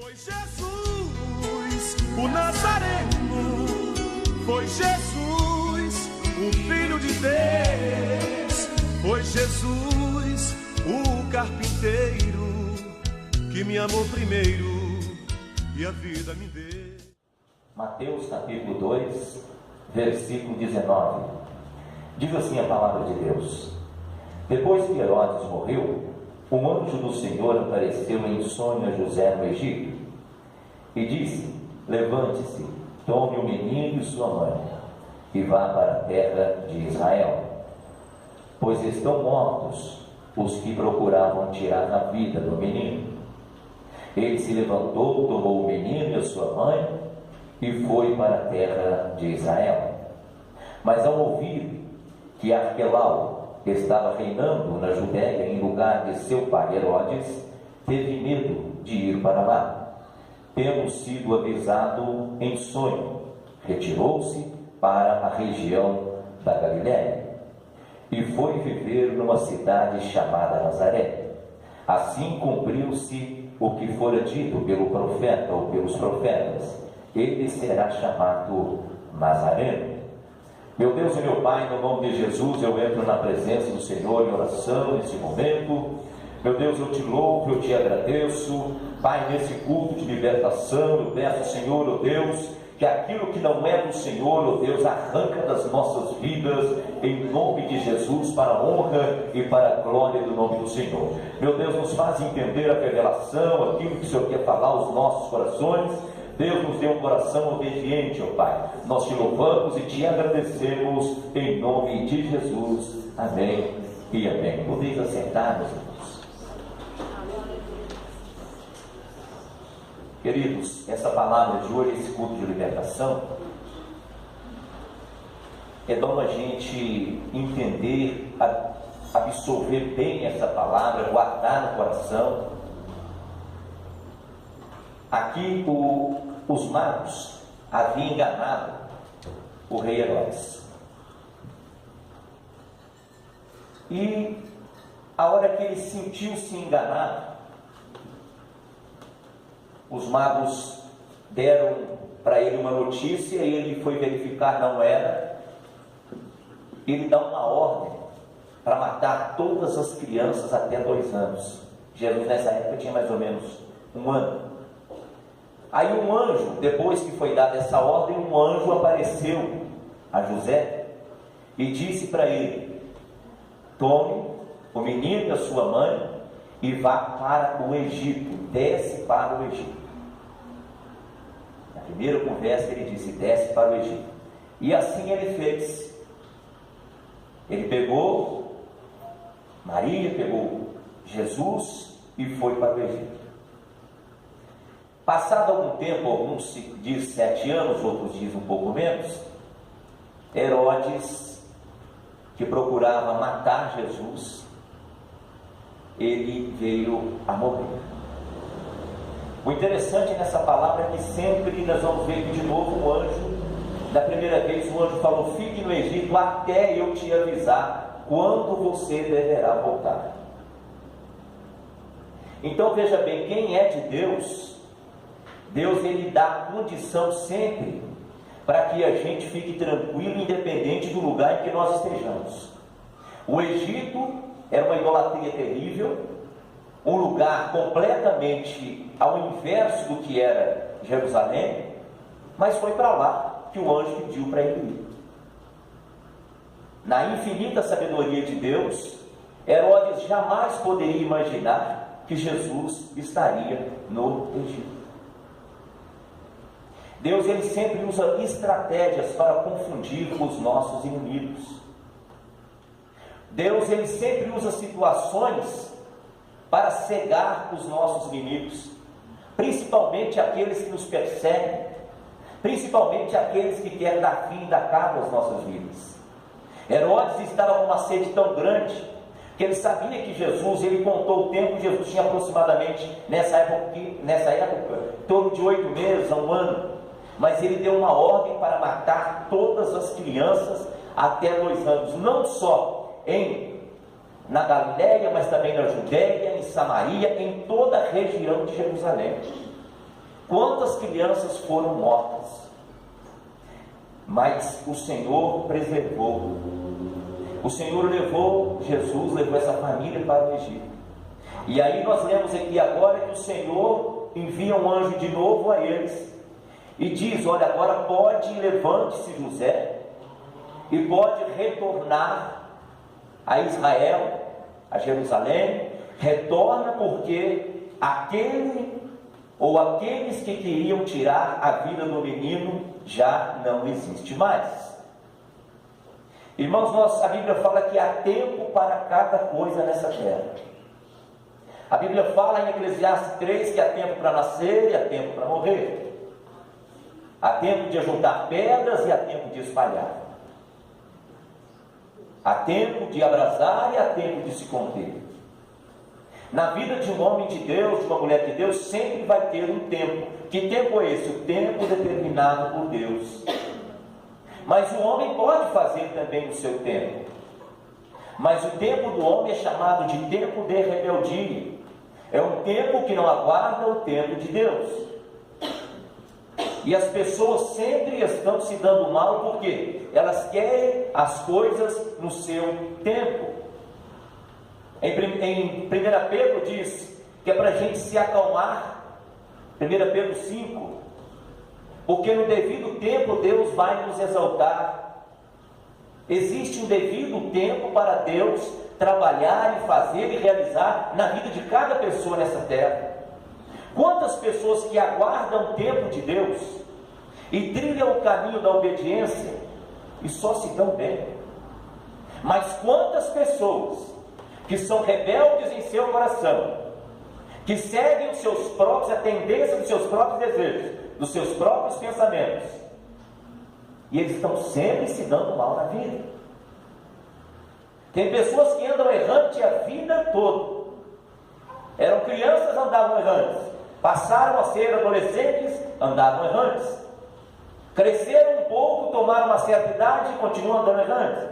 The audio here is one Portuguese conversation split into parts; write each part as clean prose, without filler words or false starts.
Foi Jesus, o Nazareno, foi Jesus, o Filho de Deus, foi Jesus, o carpinteiro, que me amou primeiro e a vida me deu. Mateus capítulo 2, versículo 19, diz assim a palavra de Deus: depois que Herodes morreu, um anjo do Senhor apareceu em sonho a José no Egito e disse: levante-se, tome o menino e sua mãe e vá para a terra de Israel, pois estão mortos os que procuravam tirar a vida do menino. Ele se levantou, tomou o menino e a sua mãe e foi para a terra de Israel. Mas ao ouvir que Arquelau estava reinando na Judéia em lugar de seu pai Herodes, teve medo de ir para lá. Tendo sido avisado em sonho, retirou-se para a região da Galiléia e foi viver numa cidade chamada Nazaré. Assim cumpriu-se o que fora dito pelo profeta ou pelos profetas: ele será chamado Nazareno. Meu Deus e meu Pai, no nome de Jesus, eu entro na presença do Senhor em oração nesse momento. Meu Deus, eu te louvo, eu te agradeço. Pai, nesse culto de libertação, eu peço, Senhor, oh Deus, que aquilo que não é do Senhor, oh Deus, arranca das nossas vidas, em nome de Jesus, para a honra e para a glória do nome do Senhor. Meu Deus, nos faz entender a revelação, aquilo que o Senhor quer falar aos nossos corações. Deus nos dê um coração obediente, ó Pai. Nós te louvamos e te agradecemos em nome de Jesus. Amém e amém. Podeis assentar, meus irmãos. Queridos, essa palavra de hoje, esse culto de libertação, é bom a gente entender, absorver bem essa palavra, guardar no coração. Aqui os magos haviam enganado o rei Herodes. E a hora que ele sentiu-se enganado, os magos deram para ele uma notícia e ele foi verificar, não era. Ele dá uma ordem para matar todas as crianças até 2 anos. Jesus nessa época tinha mais ou menos 1 ano. Aí um anjo, depois que foi dada essa ordem, um anjo apareceu a José e disse para ele: tome o menino e a sua mãe e vá para o Egito, desce para o Egito. Na primeira conversa ele disse: desce para o Egito. E assim ele fez. Ele pegou Maria, pegou Jesus e foi para o Egito. Passado algum tempo, alguns dizem 7 anos, outros dizem um pouco menos, Herodes, que procurava matar Jesus, ele veio a morrer. O interessante nessa palavra é que sempre nós vamos ver que de novo o anjo, da primeira vez o anjo falou: fique no Egito até eu te avisar quando você deverá voltar. Então veja bem, quem é de Deus, Deus ele dá condição sempre para que a gente fique tranquilo, independente do lugar em que nós estejamos. O Egito era uma idolatria terrível, um lugar completamente ao inverso do que era Jerusalém, mas foi para lá que o anjo pediu para ele ir. Na infinita sabedoria de Deus, Herodes jamais poderia imaginar que Jesus estaria no Egito. Deus ele sempre usa estratégias para confundir os nossos inimigos. Deus ele sempre usa situações para cegar os nossos inimigos, principalmente aqueles que nos perseguem, principalmente aqueles que querem dar fim e dar cabo às nossas vidas. Herodes estava com uma sede tão grande que ele sabia que Jesus, ele contou o tempo, Jesus tinha aproximadamente nessa época, em torno de 8 meses a 1 ano. Mas ele deu uma ordem para matar todas as crianças até 2 anos, não só na Galiléia, mas também na Judéia, em Samaria, em toda a região de Jerusalém. Quantas crianças foram mortas? Mas o Senhor preservou. O Senhor levou Jesus, levou essa família para o Egito. E aí nós lemos aqui agora que o Senhor envia um anjo de novo a eles e diz: olha, agora pode, levante-se José e pode retornar a Israel, a Jerusalém. Retorna, porque aquele ou aqueles que queriam tirar a vida do menino já não existe mais. Irmãos, a Bíblia fala que há tempo para cada coisa nessa terra. A Bíblia fala em Eclesiastes 3 que há tempo para nascer e há tempo para morrer. Há tempo de ajuntar pedras e há tempo de espalhar. Há tempo de abrasar e há tempo de se conter. Na vida de um homem de Deus, de uma mulher de Deus, sempre vai ter um tempo. Que tempo é esse? O tempo determinado por Deus. Mas o homem pode fazer também o seu tempo. Mas o tempo do homem é chamado de tempo de rebeldia. É um tempo que não aguarda o tempo de Deus. E as pessoas sempre estão se dando mal porque elas querem as coisas no seu tempo. Em 1 Pedro diz que é para a gente se acalmar. 1 Pedro 5. Porque no devido tempo Deus vai nos exaltar. Existe um devido tempo para Deus trabalhar e fazer e realizar na vida de cada pessoa nessa terra. Quantas pessoas que aguardam o tempo de Deus e trilham o caminho da obediência e só se dão bem. Mas quantas pessoas que são rebeldes em seu coração, que seguem os seus próprios, a tendência dos seus próprios desejos, dos seus próprios pensamentos, e eles estão sempre se dando mal na vida. Tem pessoas que andam errante a vida toda. Eram crianças, andavam errantes. Passaram a ser adolescentes, andavam errantes. Cresceram um pouco, tomaram uma certa idade e continuam andando errantes.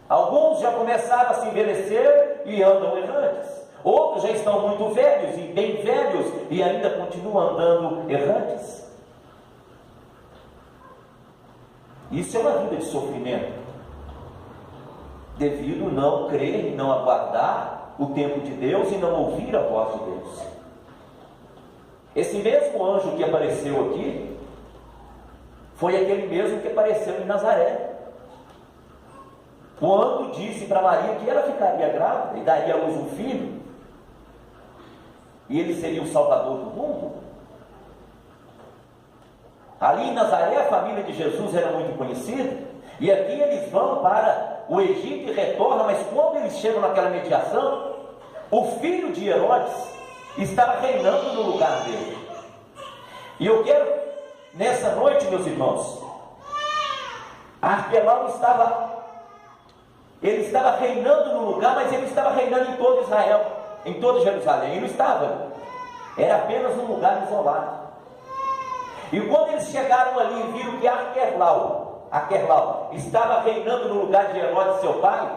Alguns já começaram a se envelhecer e andam errantes. Outros já estão muito velhos e bem velhos e ainda continuam andando errantes. Isso é uma vida de sofrimento, devido a não crer e não aguardar o tempo de Deus e não ouvir a voz de Deus. Esse mesmo anjo que apareceu aqui foi aquele mesmo que apareceu em Nazaré, quando disse para Maria que ela ficaria grávida e daria à luz um filho, e ele seria o Salvador do mundo. Ali em Nazaré a família de Jesus era muito conhecida, e aqui eles vão para o Egito e retornam, mas quando eles chegam naquela mediação, o filho de Herodes estava reinando no lugar dele. E eu quero, nessa noite, meus irmãos, Arquelau ele estava reinando no lugar, mas ele estava reinando em todo Israel, em toda Jerusalém. Ele não estava, era apenas um lugar isolado. E quando eles chegaram ali e viram que Arquelau estava reinando no lugar de Herodes, seu pai,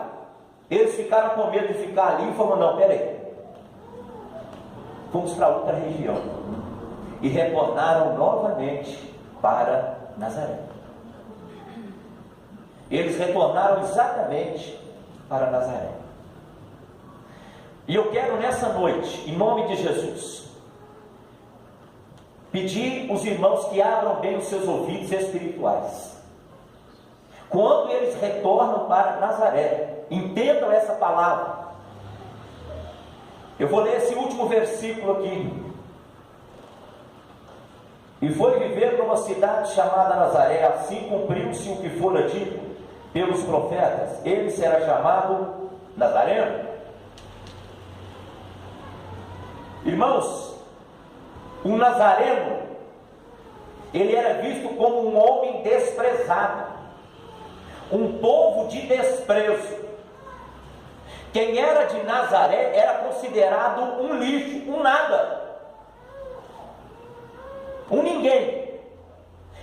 eles ficaram com medo de ficar ali e falaram: não, peraí, fomos para outra região. E retornaram novamente para Nazaré. Eles retornaram exatamente para Nazaré. E eu quero nessa noite, em nome de Jesus, pedir os irmãos que abram bem os seus ouvidos espirituais. Quando eles retornam para Nazaré, entendam essa palavra. Eu vou ler esse último versículo aqui. E foi viver numa cidade chamada Nazaré, assim cumpriu-se o que fora dito pelos profetas: ele será chamado Nazareno. Irmãos, o Nazareno, ele era visto como um homem desprezado, um povo de desprezo. Quem era de Nazaré era considerado um lixo, um nada, um ninguém.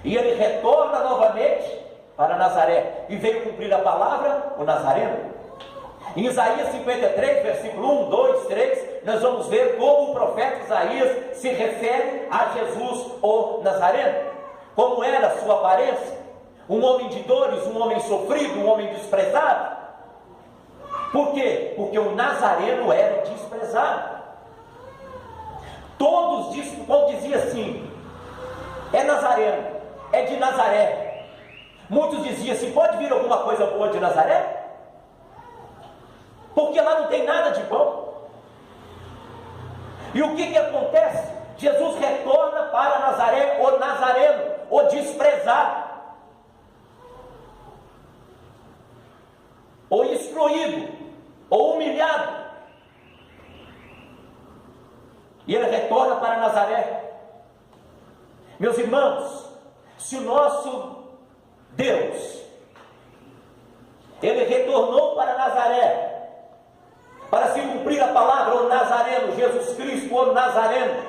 E ele retorna novamente para Nazaré e veio cumprir a palavra, o Nazareno. Em Isaías 53, versículo 1, 2, 3, nós vamos ver como o profeta Isaías se refere a Jesus, o Nazareno. Como era a sua aparência? Um homem de dores, um homem sofrido, um homem desprezado. Por quê? Porque o Nazareno era desprezado. Todos diziam, quando dizia assim, é Nazareno, é de Nazaré. Muitos diziam assim, pode vir alguma coisa boa de Nazaré? Porque lá não tem nada de bom. E o que acontece? Jesus retorna para Nazaré, o Nazareno, o desprezado, o excluído, o humilhado. E ele retorna para Nazaré. Meus irmãos, se o nosso Deus, ele retornou para Nazaré, para se cumprir a palavra, o Nazareno, Jesus Cristo, o Nazareno,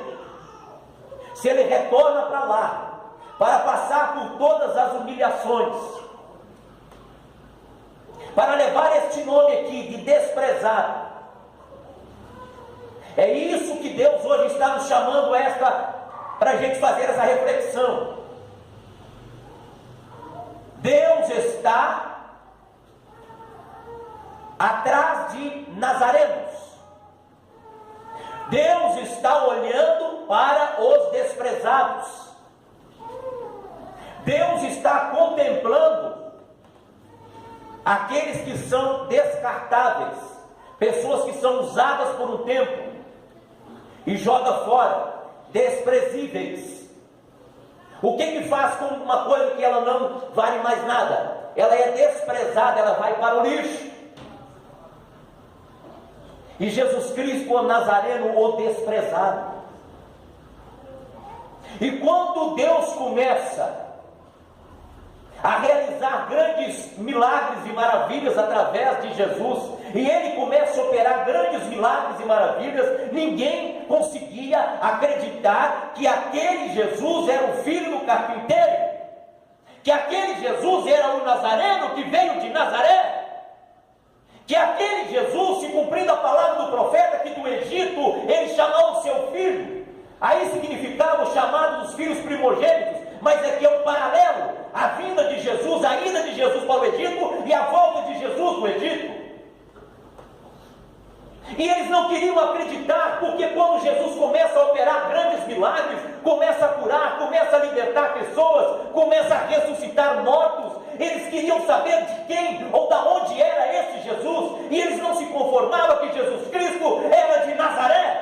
se ele retorna para lá, para passar por todas as humilhações, para levar este nome aqui de desprezado, é isso que Deus hoje está nos chamando para a gente fazer essa reflexão. Deus está atrás de nazarenos. Deus está olhando para os desprezados. Deus está contemplando aqueles que são descartáveis, pessoas que são usadas por um tempo e joga fora, desprezíveis. O que faz com uma coisa que ela não vale mais nada? Ela é desprezada, ela vai para o lixo. E Jesus Cristo, o Nazareno, o desprezado. E quando Deus começa a realizar grandes milagres e maravilhas através de Jesus, e ele começa a operar grandes milagres e maravilhas, ninguém conseguia acreditar que aquele Jesus era o filho do carpinteiro, que aquele Jesus era o Nazareno que veio de Nazaré, que aquele Jesus, se cumprindo a palavra do profeta, que do Egito ele chamou o seu filho. Aí significava o chamado dos filhos primogênitos, mas aqui é um paralelo, a vinda de Jesus, a ida de Jesus para o Egito e a volta de Jesus do Egito. E eles não queriam acreditar, porque quando Jesus começa a operar grandes milagres, começa a curar, começa a libertar pessoas, começa a ressuscitar mortos, eles queriam saber de quem ou de onde era esse Jesus, e eles não se conformavam que Jesus Cristo era de Nazaré.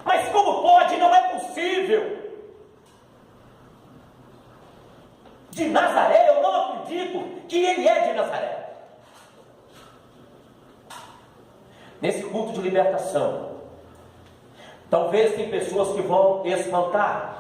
Mas como pode? Não é possível. De Nazaré, eu não acredito que ele é de Nazaré. Nesse culto de libertação, talvez tem pessoas que vão espantar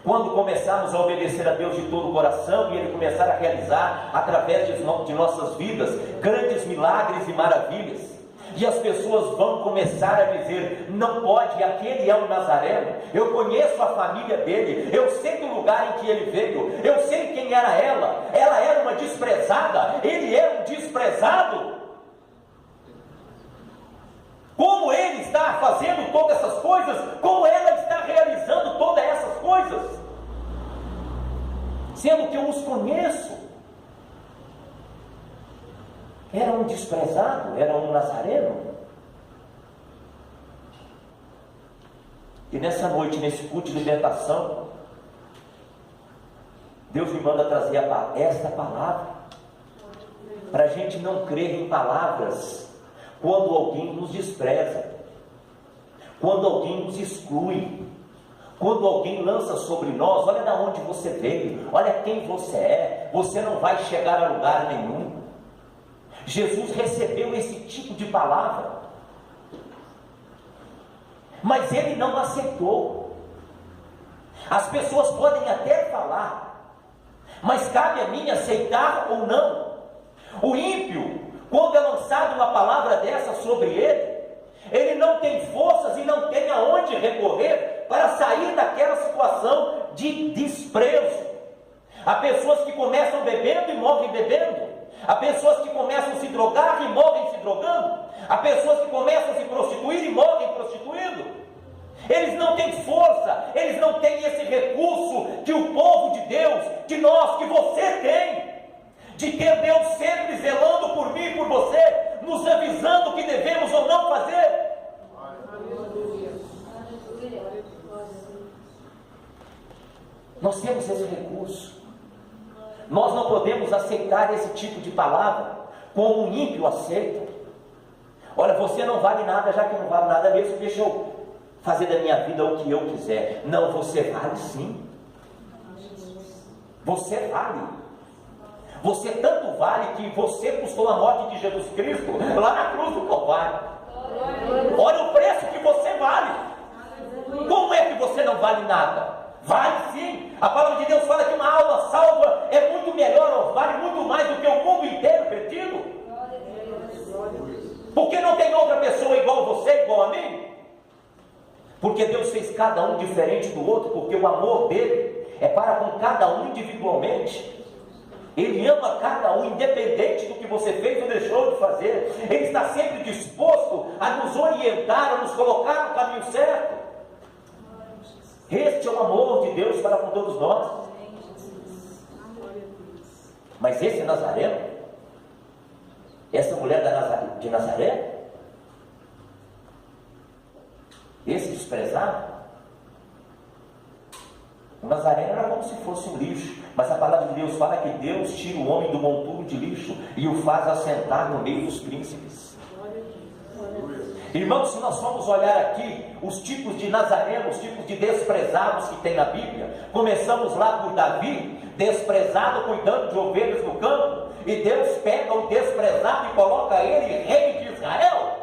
quando começarmos a obedecer a Deus de todo o coração e Ele começar a realizar através de nossas vidas grandes milagres e maravilhas. E as pessoas vão começar a dizer, não pode, aquele é um Nazareno, eu conheço a família dele, eu sei do lugar em que ele veio, eu sei quem era ela era uma desprezada, ele era um desprezado. Como ele está fazendo todas essas coisas, como ela está realizando todas essas coisas, sendo que eu os conheço. Era um desprezado, era um nazareno. E nessa noite, nesse culto de libertação, Deus me manda trazer esta palavra, para a gente não crer em palavras quando alguém nos despreza, quando alguém nos exclui, quando alguém lança sobre nós, olha de onde você veio, olha quem você é, você não vai chegar a lugar nenhum. Jesus recebeu esse tipo de palavra, mas ele não aceitou. As pessoas podem até falar, mas cabe a mim aceitar ou não. O ímpio, quando é lançada uma palavra dessa sobre ele não tem forças e não tem aonde recorrer para sair daquela situação de desprezo. Há pessoas que começam bebendo e morrem bebendo. Há pessoas que começam a se drogar e morrem se drogando. drogando, há pessoas que começam a se prostituir e morrem prostituindo. Eles não têm força, eles não têm esse recurso que o povo de Deus, que nós, que você tem, de ter Deus sempre zelando por mim e por você, nos avisando o que devemos ou não fazer. Nós temos esse recurso. Nós não podemos aceitar esse tipo de palavra como um ímpio aceita. Olha, você não vale nada, já que não vale nada mesmo, deixa eu fazer da minha vida o que eu quiser. Não, você vale sim. Você vale. Você tanto vale que você custou a morte de Jesus Cristo lá na cruz do Calvário. Olha o preço que você vale. Como é que você não vale nada? Vale sim. A palavra de Deus fala que uma alma salva é muito melhor, vale muito mais do que o mundo inteiro perdido. Porque não tem outra pessoa igual a você, igual a mim? Porque Deus fez cada um diferente do outro, porque o amor dele é para com cada um individualmente. Ele ama cada um, independente do que você fez ou deixou de fazer. Ele está sempre disposto a nos orientar, a nos colocar no caminho certo. Este é o amor de Deus para com todos nós. Mas esse Nazareno, essa mulher de Nazaré, esse desprezado, o Nazareno era como se fosse um lixo, mas a palavra de Deus fala que Deus tira o homem do monturo de lixo e o faz assentar no meio dos príncipes. Irmãos, se nós formos olhar aqui os tipos de Nazareno, os tipos de desprezados que tem na Bíblia, começamos lá por Davi, desprezado cuidando de ovelhas no campo, e Deus pega o desprezado e coloca ele rei de Israel.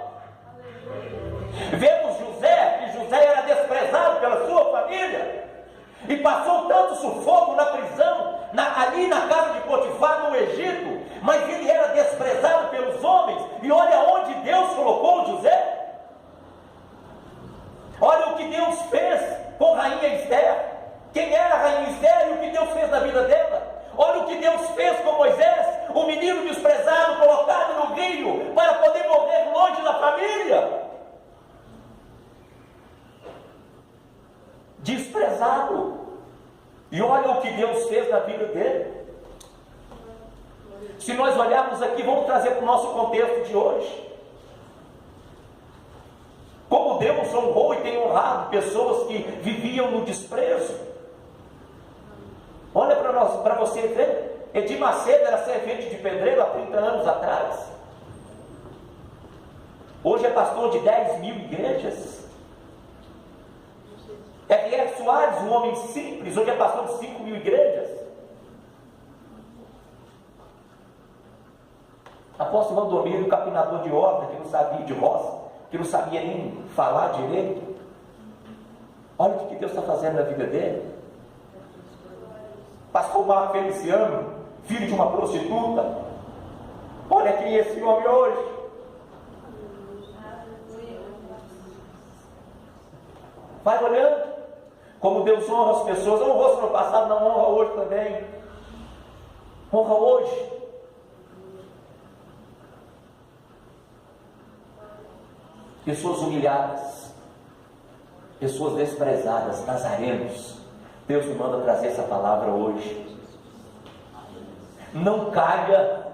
Vemos José, que José era desprezado pela sua família, e passou tanto sufoco na prisão, ali na casa de Potifar, no Egito, mas ele era desprezado pelos homens, e olha onde Deus colocou José. Olha o que Deus fez com a rainha Esther. Quem era a rainha Esther e o que Deus fez na vida dela? Olha o que Deus fez com Moisés, o menino desprezado, colocado no rio, para poder morrer longe da família. Desprezado. E olha o que Deus fez na vida dele. Se nós olharmos aqui, vamos trazer para o nosso contexto de hoje. Como Deus honrou e tem honrado pessoas que viviam no desprezo. Olha para você ver. Edir Macedo era servente de pedreiro há 30 anos atrás. Hoje é pastor de 10.000 igrejas. R.R. Soares, um homem simples, hoje é pastor de 5.000 igrejas. Apóstolo Valdomiro, capinador de horta, que não sabia de roça, que não sabia nem falar direito. Olha o que Deus está fazendo na vida dele. Pastor Marco Feliciano, filho de uma prostituta. Olha quem é esse homem hoje. Vai olhando como Deus honra as pessoas. Honrou no passado, não honra hoje também. Honra hoje. Pessoas humilhadas, pessoas desprezadas, nazarenos. Deus me manda trazer essa palavra hoje. Não caia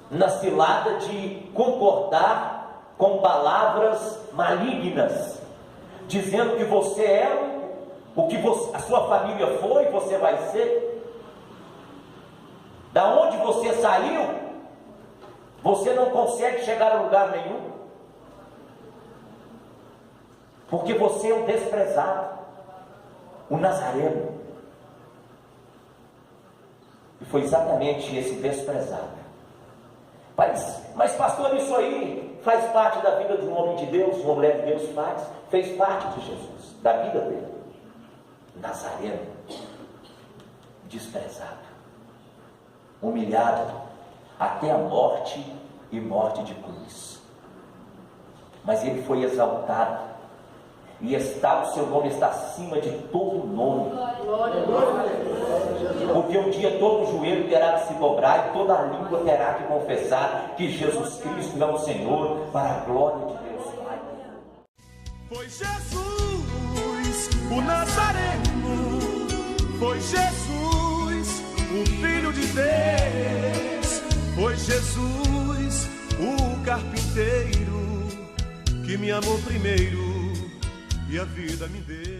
na cilada de concordar com palavras malignas, dizendo que você é o que a sua família foi e você vai ser. Da onde você saiu, você não consegue chegar a lugar nenhum. Porque você é um desprezado, um nazareno. E foi exatamente esse desprezado. Mas pastor, isso aí faz parte da vida de um homem de Deus, uma mulher de Deus fez parte de Jesus, da vida dele. Nazareno, desprezado, humilhado, até a morte e morte de cruz. Mas ele foi exaltado. e o seu nome está acima de todo nome. Porque um dia todo joelho terá que se dobrar e toda língua terá que confessar que Jesus Cristo é o Senhor, para a glória de Deus Pai. Foi Jesus, o Nazareno, foi Jesus, o Filho de Deus, foi Jesus, o carpinteiro, que me amou primeiro e a vida me deu.